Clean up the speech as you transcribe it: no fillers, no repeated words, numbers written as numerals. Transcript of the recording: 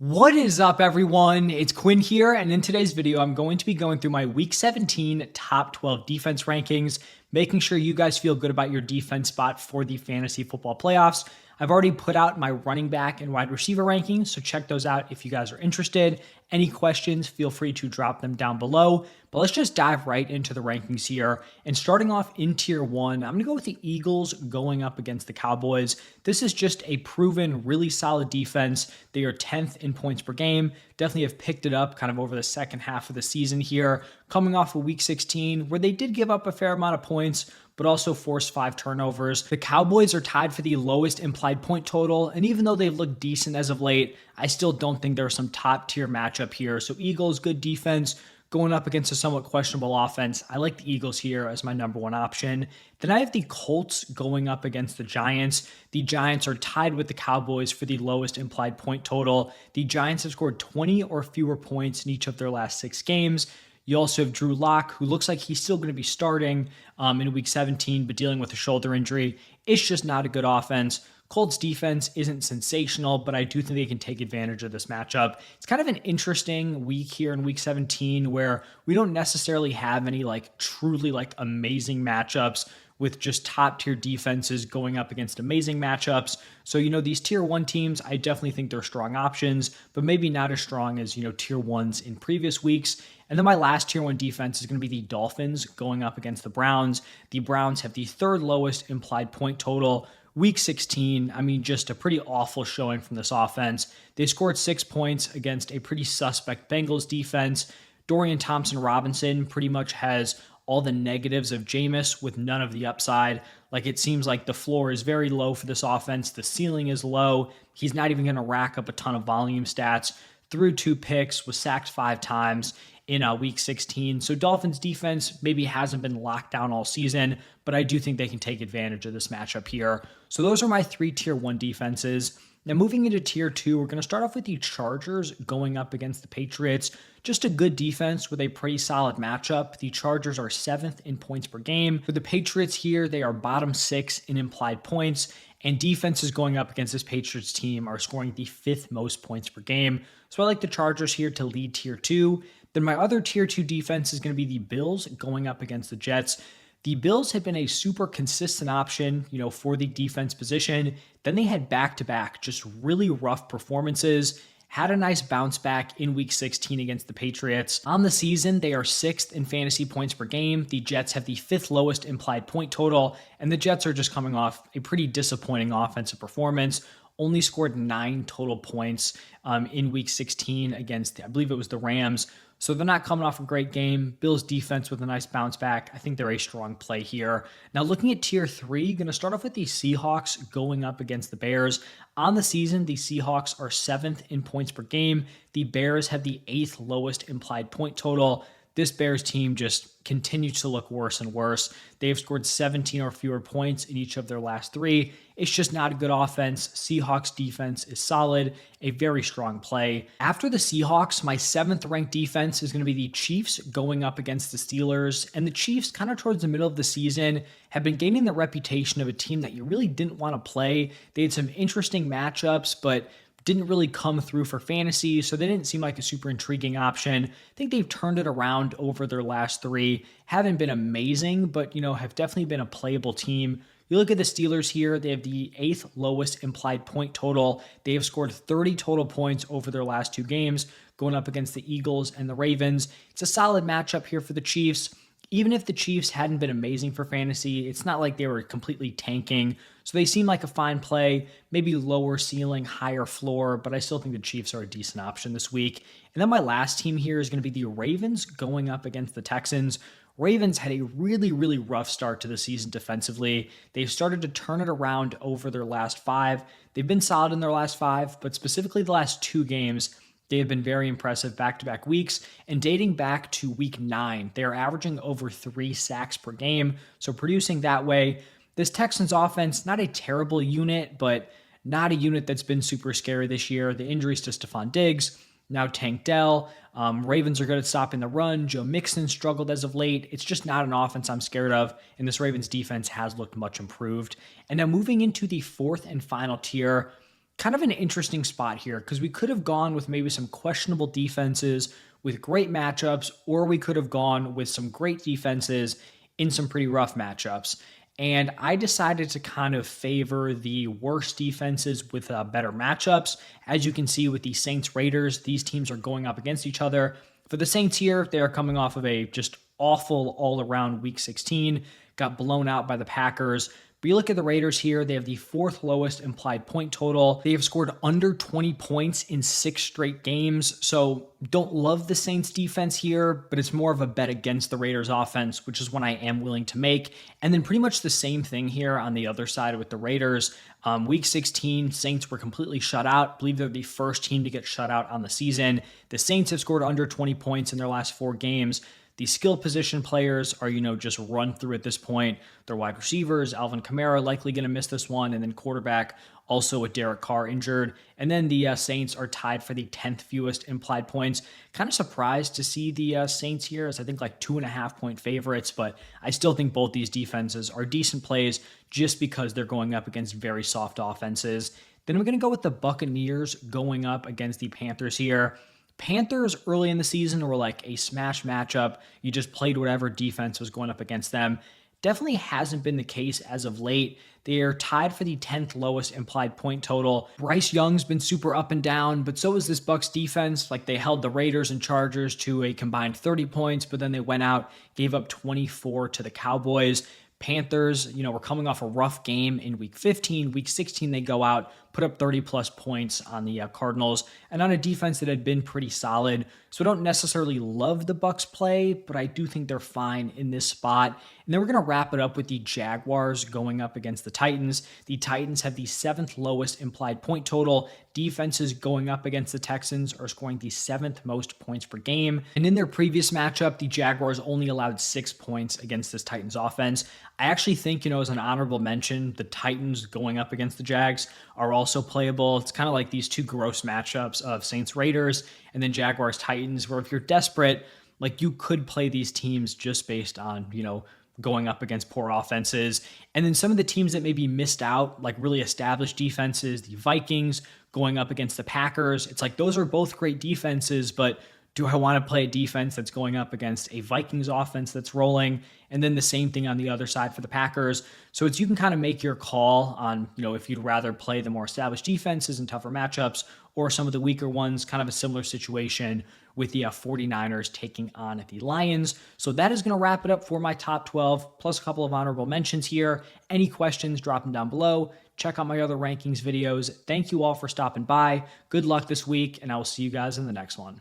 What is up, everyone? It's Quinn here, and in today's video, I'm going to be going through my Week 17 top 12 defense rankings, making sure you guys feel good about your defense spot for the fantasy football playoffs. I've already put out my running back and wide receiver rankings, so check those out if you guys are interested. Any questions, feel free to drop them down below. But let's just dive right into the rankings here. And starting off in tier one, I'm going to go with the Eagles going up against the Cowboys. This is just a proven, really solid defense. They are 10th in points per game. Definitely have picked it up kind of over the second half of the season here, coming off of week 16, where they did give up a fair amount of points, but also forced 5 turnovers. The Cowboys are tied for the lowest implied point total, and even though they've looked decent as of late, I still don't think there's some top tier matchup here. So Eagles, good defense, going up against a somewhat questionable offense. I like the Eagles here as my number one option. Then I have the Colts going up against the Giants. The Giants are tied with the Cowboys for the lowest implied point total. The Giants have scored 20 or fewer points in each of their last 6 games. You also have Drew Lock, who looks like he's still going to be starting in week 17, but dealing with a shoulder injury. It's just not a good offense. Colts defense isn't sensational, but I do think they can take advantage of this matchup. It's kind of an interesting week here in week 17 where we don't necessarily have any truly amazing matchups with just top tier defenses going up against amazing matchups. So, these tier one teams, I definitely think they're strong options, but maybe not as strong as, tier ones in previous weeks. And then my last tier one defense is going to be the Dolphins going up against the Browns. The Browns have the third lowest implied point total. Week 16, just a pretty awful showing from this offense. They scored 6 points against a pretty suspect Bengals defense. Dorian Thompson-Robinson pretty much has all the negatives of Jameis with none of the upside. It seems like the floor is very low for this offense. The ceiling is low. He's not even going to rack up a ton of volume stats. Threw 2 picks, was sacked 5 times in week 16. So Dolphins defense maybe hasn't been locked down all season, but I do think they can take advantage of this matchup here. So those are my 3 tier 1 defenses. Now moving into tier 2, we're going to start off with the Chargers going up against the Patriots. Just a good defense with a pretty solid matchup. The Chargers are 7th in points per game. For the Patriots here, they are bottom 6 in implied points, and defenses going up against this Patriots team are scoring the 5th most points per game. So I like the Chargers here to lead tier 2. Then my other tier 2 defense is going to be the Bills going up against the Jets. The Bills have been a super consistent option, for the defense position. Then they had back-to-back just really rough performances. Had a nice bounce back in week 16 against the Patriots. On the season, they are 6th in fantasy points per game. The Jets have the 5th lowest implied point total, and the Jets are just coming off a pretty disappointing offensive performance. Only scored 9 total points in week 16 against, I believe it was the Rams. So they're not coming off a great game. Bills defense with a nice bounce back. I think they're a strong play here. Now looking at tier 3, going to start off with the Seahawks going up against the Bears. On the season, the Seahawks are 7th in points per game. The Bears have the 8th lowest implied point total. This Bears team just continues to look worse and worse. They've scored 17 or fewer points in each of their last 3. It's just not a good offense. Seahawks defense is solid, a very strong play. After the Seahawks, my 7th ranked defense is going to be the Chiefs going up against the Steelers. And the Chiefs, kind of towards the middle of the season, have been gaining the reputation of a team that you really didn't want to play. They had some interesting matchups, but didn't really come through for fantasy, so they didn't seem like a super intriguing option. I think they've turned it around over their last 3. Haven't been amazing, but have definitely been a playable team. You look at the Steelers here, they have the 8th lowest implied point total. They have scored 30 total points over their last 2 games, going up against the Eagles and the Ravens. It's a solid matchup here for the Chiefs. Even if the Chiefs hadn't been amazing for fantasy, it's not like they were completely tanking. So they seem like a fine play, maybe lower ceiling, higher floor, but I still think the Chiefs are a decent option this week. And then my last team here is going to be the Ravens going up against the Texans. Ravens had a really, really rough start to the season defensively. They've started to turn it around over their last 5. They've been solid in their last 5, but specifically the last 2 games, they have been very impressive back-to-back weeks, and dating back to week 9, they are averaging over 3 sacks per game, so producing that way. This Texans offense, not a terrible unit, but not a unit that's been super scary this year. The injuries to Stephon Diggs, now Tank Dell. Ravens are good at stopping the run. Joe Mixon struggled as of late. It's just not an offense I'm scared of, and this Ravens defense has looked much improved. And now moving into the 4th and final tier, kind of an interesting spot here because we could have gone with maybe some questionable defenses with great matchups, or we could have gone with some great defenses in some pretty rough matchups. And I decided to kind of favor the worst defenses with better matchups. As you can see with the Saints Raiders, these teams are going up against each other. For the Saints here, they are coming off of a just awful all around week 16, got blown out by the Packers. But you look at the Raiders here, they have the fourth lowest implied point total. They have scored under 20 points in 6 straight games. So don't love the Saints defense here, but it's more of a bet against the Raiders offense, which is one I am willing to make. And then pretty much the same thing here on the other side with the Raiders. Week 16, Saints were completely shut out. I believe they're the first team to get shut out on the season. The Saints have scored under 20 points in their last 4 games. The skill position players are, just run through at this point. Their wide receivers, Alvin Kamara, likely going to miss this one. And then quarterback, also with Derek Carr injured. And then the Saints are tied for the 10th fewest implied points. Kind of surprised to see the Saints here as I think like 2.5-point favorites, but I still think both these defenses are decent plays just because they're going up against very soft offenses. Then I'm going to go with the Buccaneers going up against the Panthers here. Panthers early in the season were like a smash matchup. You just played whatever defense was going up against them. Definitely hasn't been the case as of late. They are tied for the 10th lowest implied point total. Bryce Young's been super up and down, but so is this Bucs defense. Like they held the Raiders and Chargers to a combined 30 points, but then they went out, gave up 24 to the Cowboys. Panthers, were coming off a rough game in week 15. Week 16, they go out, put up 30 plus points on the Cardinals, and on a defense that had been pretty solid. So I don't necessarily love the Bucs play, but I do think they're fine in this spot. And then we're going to wrap it up with the Jaguars going up against the Titans. The Titans have the 7th lowest implied point total. Defenses going up against the Texans are scoring the 7th most points per game. And in their previous matchup, the Jaguars only allowed 6 points against this Titans offense. I actually think, as an honorable mention, the Titans going up against the Jags are also playable. It's kind of like these two gross matchups of Saints Raiders and then Jaguars Titans, where if you're desperate, like you could play these teams just based on, going up against poor offenses. And then some of the teams that maybe missed out, like really established defenses, the Vikings going up against the Packers. It's like those are both great defenses, but do I want to play a defense that's going up against a Vikings offense that's rolling? And then the same thing on the other side for the Packers. So you can kind of make your call on, if you'd rather play the more established defenses and tougher matchups or some of the weaker ones, kind of a similar situation with the 49ers taking on the Lions. So that is going to wrap it up for my top 12, plus a couple of honorable mentions here. Any questions, drop them down below. Check out my other rankings videos. Thank you all for stopping by. Good luck this week, and I will see you guys in the next one.